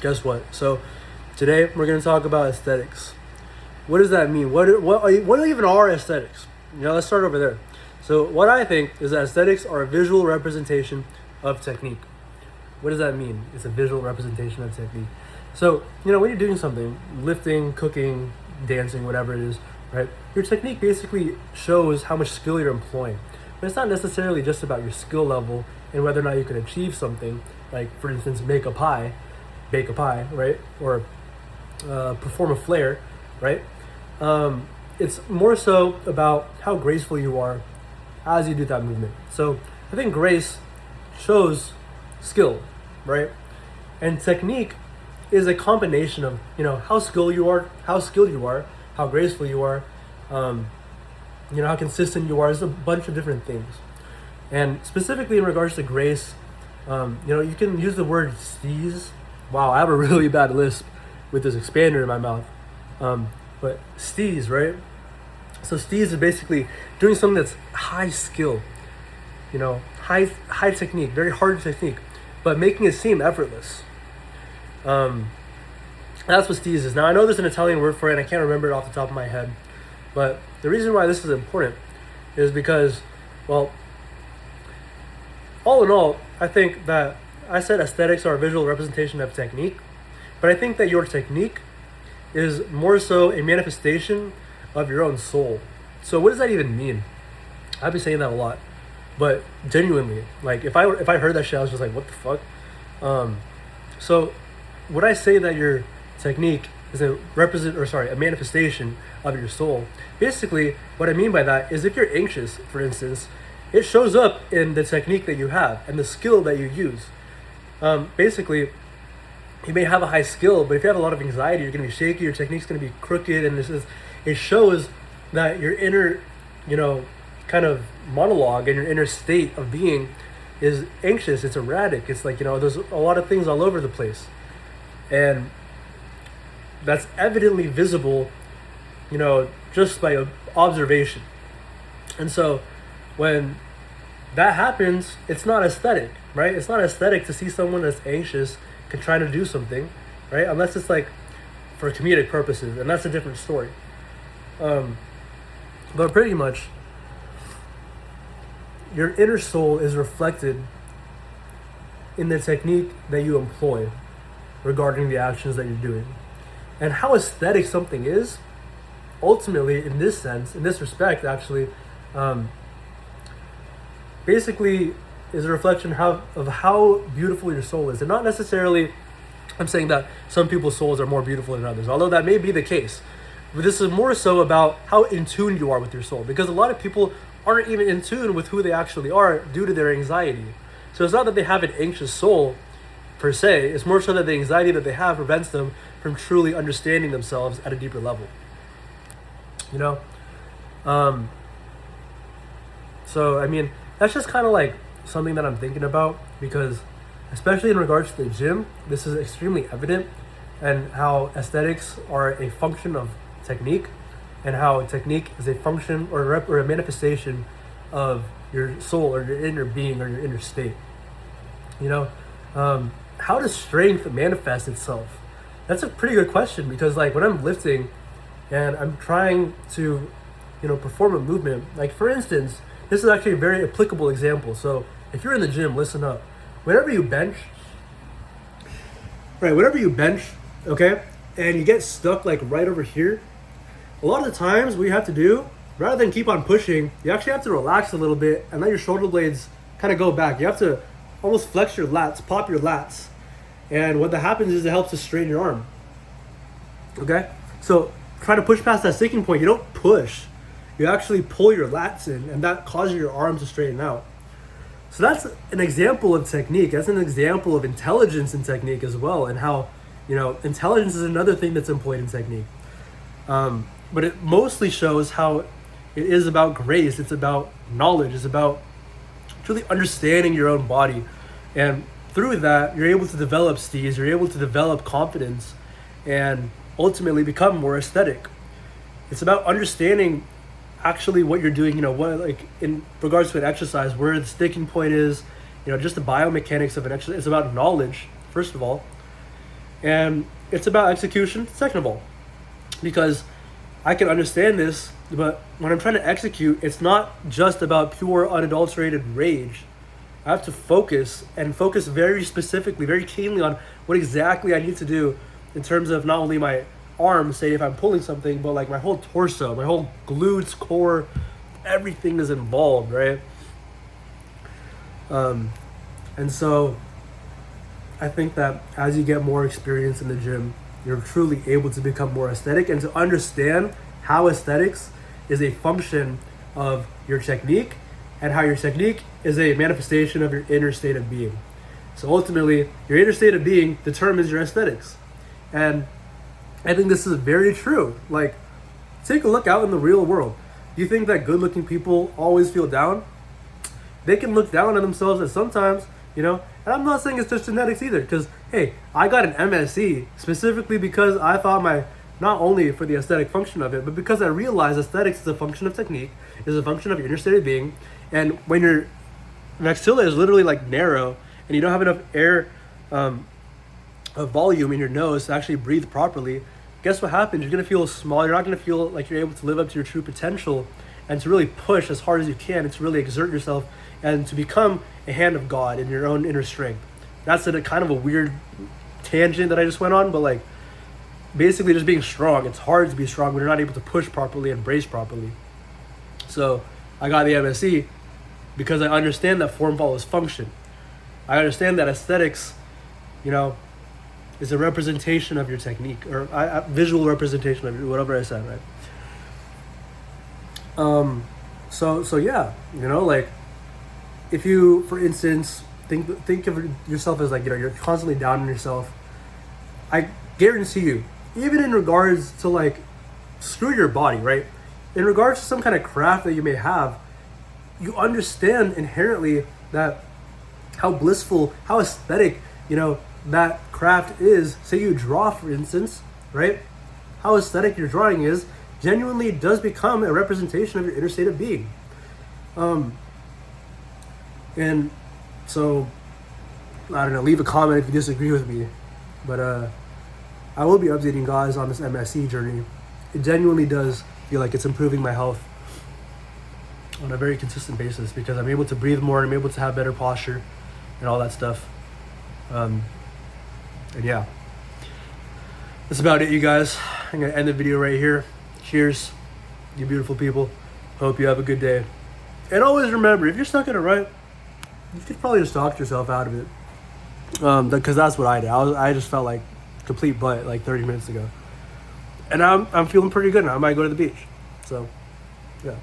Guess what? So today we're going to talk about aesthetics. What does that mean? What even are aesthetics? Let's start over there. So what I think is that aesthetics are a visual representation of technique. What does that mean? It's a visual representation of technique. So, when you're doing something, lifting, cooking, dancing, whatever it is, right? Your technique basically shows how much skill you're employing. But it's not necessarily just about your skill level and whether or not you can achieve something, like, for instance, bake a pie, right? Or perform a flare, right? It's more so about how graceful you are as you do that movement. So I think grace shows skill, right? And technique is a combination of, how skilled you are, how graceful you are, how consistent you are. There's a bunch of different things. And specifically in regards to grace, you can use the word steeze. Wow, I have a really bad lisp with this expander in my mouth. But steeze, right? So steeze is basically doing something that's high skill, high technique, very hard technique, but making it seem effortless. That's what steeze is. Now I know there's an Italian word for it and I can't remember it off the top of my head, but the reason why this is important is because, well, all in all, I think that I said aesthetics are a visual representation of technique, but I think that your technique is more so a manifestation of your own soul. So what does that even mean? I've been saying that a lot, but genuinely, like if I heard that shit, I was just like, what the fuck? So would I say that your technique is a manifestation of your soul? Basically, what I mean by that is if you're anxious, for instance, it shows up in the technique that you have and the skill that you use. Basically, you may have a high skill, but if you have a lot of anxiety, you're going to be shaky, your technique's going to be crooked, and it shows that your inner, kind of monologue and your inner state of being is anxious, it's erratic, it's like, there's a lot of things all over the place. And that's evidently visible, just by observation. And so when that happens, it's not aesthetic, right? It's not aesthetic to see someone that's anxious trying to do something, right? Unless it's like for comedic purposes, and that's a different story. But pretty much, your inner soul is reflected in the technique that you employ regarding the actions that you're doing. And how aesthetic something is, ultimately, in this sense, in this respect, actually, basically is a reflection of how beautiful your soul is. And not necessarily, I'm saying that some people's souls are more beautiful than others, although that may be the case. But this is more so about how in tune you are with your soul, because a lot of people aren't even in tune with who they actually are due to their anxiety. So it's not that they have an anxious soul per se, it's more so that the anxiety that they have prevents them from truly understanding themselves at a deeper level. So I mean, that's just kind of like something that I'm thinking about, because especially in regards to the gym, this is extremely evident, and how aesthetics are a function of technique, and how technique is a function or a manifestation of your soul or your inner being or your inner state. How does strength manifest itself? That's a pretty good question, because like when I'm lifting and I'm trying to perform a movement, like for instance, this is actually a very applicable example. So if you're in the gym, listen up. Whenever you bench, okay, and you get stuck like right over here, a lot of the times what you have to do, rather than keep on pushing, you actually have to relax a little bit and let your shoulder blades kind of go back. You have to almost flex your lats, pop your lats. And what that happens is it helps to straighten your arm. Okay? So try to push past that sticking point. You don't push. You actually pull your lats in, and that causes your arms to straighten out. So that's an example of technique. That's an example of intelligence in technique as well, and how, intelligence is another thing that's employed in technique. But it mostly shows how it is about grace. It's about knowledge. It's about truly understanding your own body. And through that, you're able to develop steeze, you're able to develop confidence, and ultimately become more aesthetic. It's about understanding actually what you're doing, what, like in regards to an exercise, where the sticking point is, just the biomechanics of an exercise. It's about knowledge, first of all. And it's about execution, second of all, because I can understand this, but when I'm trying to execute, it's not just about pure unadulterated rage. I have to focus and focus very specifically, very keenly on what exactly I need to do in terms of not only my arms, say if I'm pulling something, but like my whole torso, my whole glutes, core, everything is involved, right? And so I think that as you get more experience in the gym, you're truly able to become more aesthetic and to understand how aesthetics is a function of your technique and how your technique is a manifestation of your inner state of being. So ultimately, your inner state of being determines your aesthetics. And I think this is very true. Like, take a look out in the real world. Do you think that good-looking people always feel down? They can look down on themselves at sometimes, you know? And I'm not saying it's just genetics either, because, hey, I got an MSc specifically because I thought not only for the aesthetic function of it, but because I realized aesthetics is a function of technique, is a function of your inner state of being. And when your maxilla is literally like narrow and you don't have enough air of volume in your nose to actually breathe properly, guess what happens? You're going to feel small. You're not going to feel like you're able to live up to your true potential and to really push as hard as you can and to really exert yourself and to become a hand of God in your own inner strength. That's a kind of a weird tangent that I just went on, but like basically just being strong. It's hard to be strong when you're not able to push properly and brace properly. So I got the MSc because I understand that form follows function. I understand that aesthetics, you know, is a representation of your technique, or a visual representation of whatever I said, right? So yeah, you know, like if you, for instance, think of yourself as like, you know, you're constantly down on yourself. I guarantee you, even in regards to like, screw your body, right? In regards to some kind of craft that you may have, you understand inherently that how blissful, how aesthetic, you know, that craft is. Say you draw, for instance, right? How aesthetic your drawing is genuinely does become a representation of your inner state of being. And so, I don't know, leave a comment if you disagree with me. But I will be updating guys on this MSc journey. It genuinely does feel like it's improving my health on a very consistent basis because I'm able to breathe more, I'm able to have better posture and all that stuff. And yeah, that's about it, you guys. I'm gonna end the video right here. Cheers, you beautiful people. Hope you have a good day. And always remember, if you're stuck in a rut, you could probably just talk yourself out of it. Because that's what I did. I just felt like complete butt like 30 minutes ago. And I'm feeling pretty good now. I might go to the beach. So, yeah.